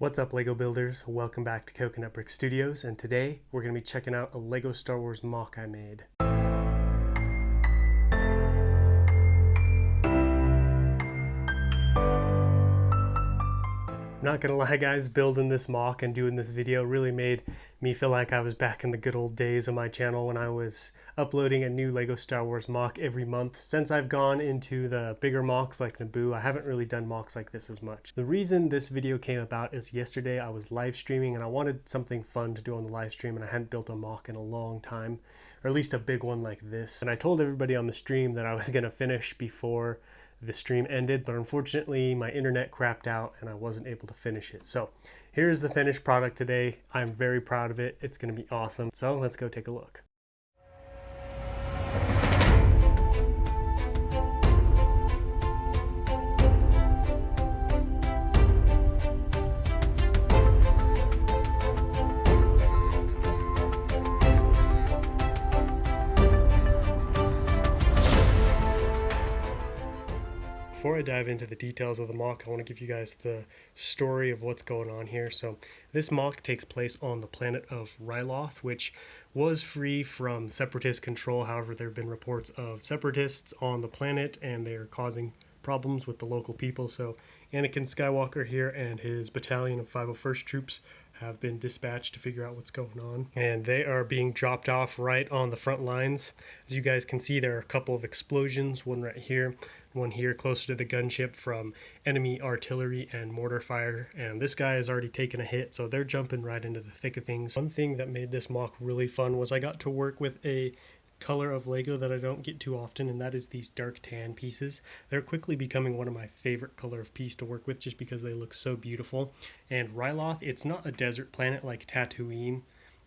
What's up, Lego builders? Welcome back to Coconut Brick Studios, and today we're going to be checking out a Lego Star Wars MOC I made. I'm not gonna lie guys, building this MOC and doing this video really made me feel like I was back in the good old days of my channel when I was uploading a new Lego Star Wars MOC every month. Since I've gone into the bigger MOCs like Naboo, I haven't really done MOCs like this as much. The reason this video came about is yesterday I was live streaming and I wanted something fun to do on the live stream, and I hadn't built a MOC in a long time, or at least a big one like this. And I told everybody on the stream that I was gonna finish before the stream ended, but unfortunately my internet crapped out and I wasn't able to finish it. So here's the finished product today. I'm very proud of it. It's going to be awesome. So let's go take a look. Before I dive into the details of the MOC, I want to give you guys the story of what's going on here. So this MOC takes place on the planet of Ryloth, which was free from separatist control. However, there have been reports of separatists on the planet and they're causing problems with the local people. So Anakin Skywalker here and his battalion of 501st troops have been dispatched to figure out what's going on, and they are being dropped off right on the front lines. As you guys can see, there are a couple of explosions, one right here, one here closer to the gunship from enemy artillery and mortar fire, and this guy has already taken a hit, so they're jumping right into the thick of things. One thing that made this MOC really fun was I got to work with a color of Lego that I don't get too often, and that is these dark tan pieces. They're quickly becoming one of my favorite color of piece to work with just because they look so beautiful. And Ryloth, it's not a desert planet like Tatooine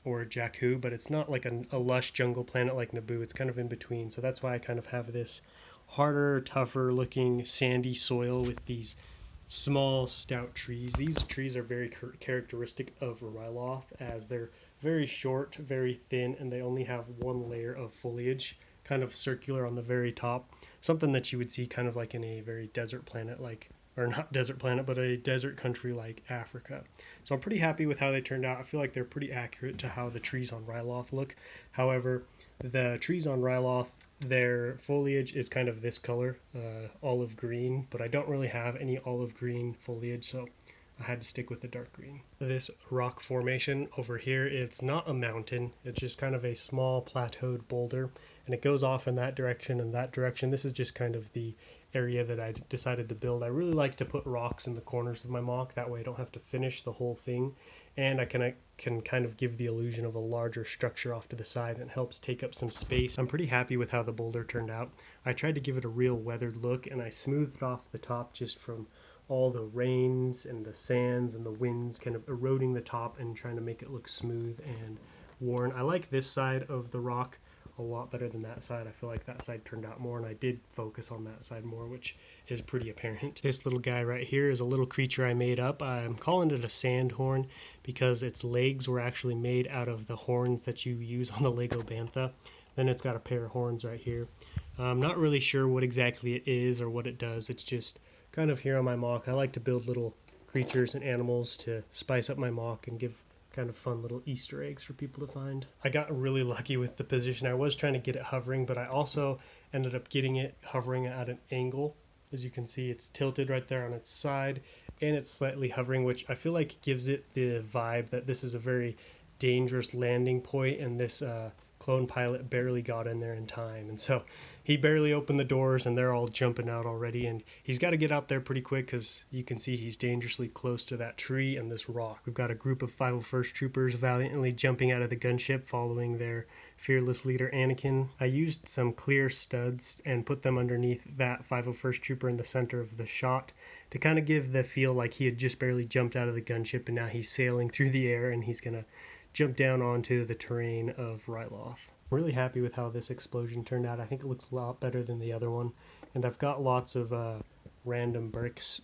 or Jakku, but it's not like a lush jungle planet like Naboo. It's kind of in between, so that's why I kind of have this harder, tougher looking sandy soil with these small stout trees. These trees are very characteristic of Ryloth, as they're very short, very thin, and they only have one layer of foliage, kind of circular on the very top. Something that you would see kind of like in a very desert planet like, or not desert planet, but a desert country like Africa. So I'm pretty happy with how they turned out. I feel like they're pretty accurate to how the trees on Ryloth look. However, the trees on Ryloth, their foliage is kind of this color, olive green, but I don't really have any olive green foliage, so I had to stick with the dark green. This rock formation over here, it's not a mountain, it's just kind of a small plateaued boulder, and it goes off in that direction and that direction. This is just kind of the area that I decided to build. I really like to put rocks in the corners of my MOC, that way I don't have to finish the whole thing, and I can kind of give the illusion of a larger structure off to the side, and it helps take up some space. I'm pretty happy with how the boulder turned out. I tried to give it a real weathered look, and I smoothed off the top just from all the rains and the sands and the winds kind of eroding the top and trying to make it look smooth and worn. I like this side of the rock a lot better than that side. I feel like that side turned out more, and I did focus on that side more, which is pretty apparent. This little guy right here is a little creature I made up. I'm calling it a sandhorn because its legs were actually made out of the horns that you use on the Lego Bantha. Then it's got a pair of horns right here. I'm not really sure what exactly it is or what it does. It's just kind of here on my MOC. I like to build little creatures and animals to spice up my MOC and give kind of fun little Easter eggs for people to find. I got really lucky with the position. I was trying to get it hovering, but I also ended up getting it hovering at an angle. As you can see, it's tilted right there on its side, and it's slightly hovering, which I feel like gives it the vibe that this is a very dangerous landing point, and this clone pilot barely got in there in time, and so he barely opened the doors and they're all jumping out already, and he's got to get out there pretty quick because you can see he's dangerously close to that tree and this rock. We've got a group of 501st troopers valiantly jumping out of the gunship following their fearless leader Anakin. I used some clear studs and put them underneath that 501st trooper in the center of the shot to kind of give the feel like he had just barely jumped out of the gunship and now he's sailing through the air and he's gonna jump down onto the terrain of Ryloth. I'm really happy with how this explosion turned out. I think it looks a lot better than the other one, and I've got lots of random bricks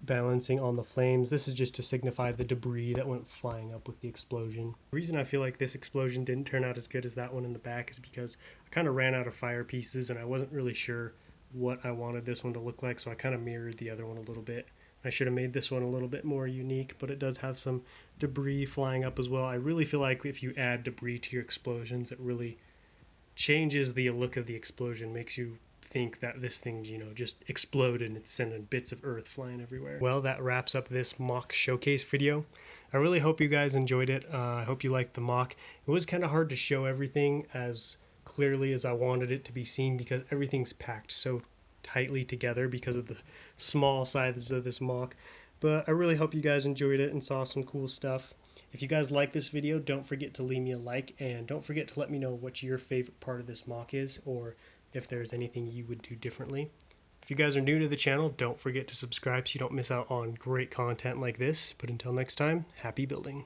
balancing on the flames. This is just to signify the debris that went flying up with the explosion. The reason I feel like this explosion didn't turn out as good as that one in the back is because I kind of ran out of fire pieces and I wasn't really sure what I wanted this one to look like, so I kind of mirrored the other one a little bit. I should have made this one a little bit more unique, but it does have some debris flying up as well. I really feel like if you add debris to your explosions, it really changes the look of the explosion, makes you think that this thing, just exploded and it's sending bits of earth flying everywhere. Well, that wraps up this mock showcase video. I really hope you guys enjoyed it. I hope you liked the mock. It was kind of hard to show everything as clearly as I wanted it to be seen because everything's packed so tightly together because of the small sizes of this mock. But I really hope you guys enjoyed it and saw some cool stuff. If you guys like this video, don't forget to leave me a like, and don't forget to let me know what your favorite part of this mock is, or if there's anything you would do differently. If you guys are new to the channel, don't forget to subscribe so you don't miss out on great content like this. But until next time, happy building.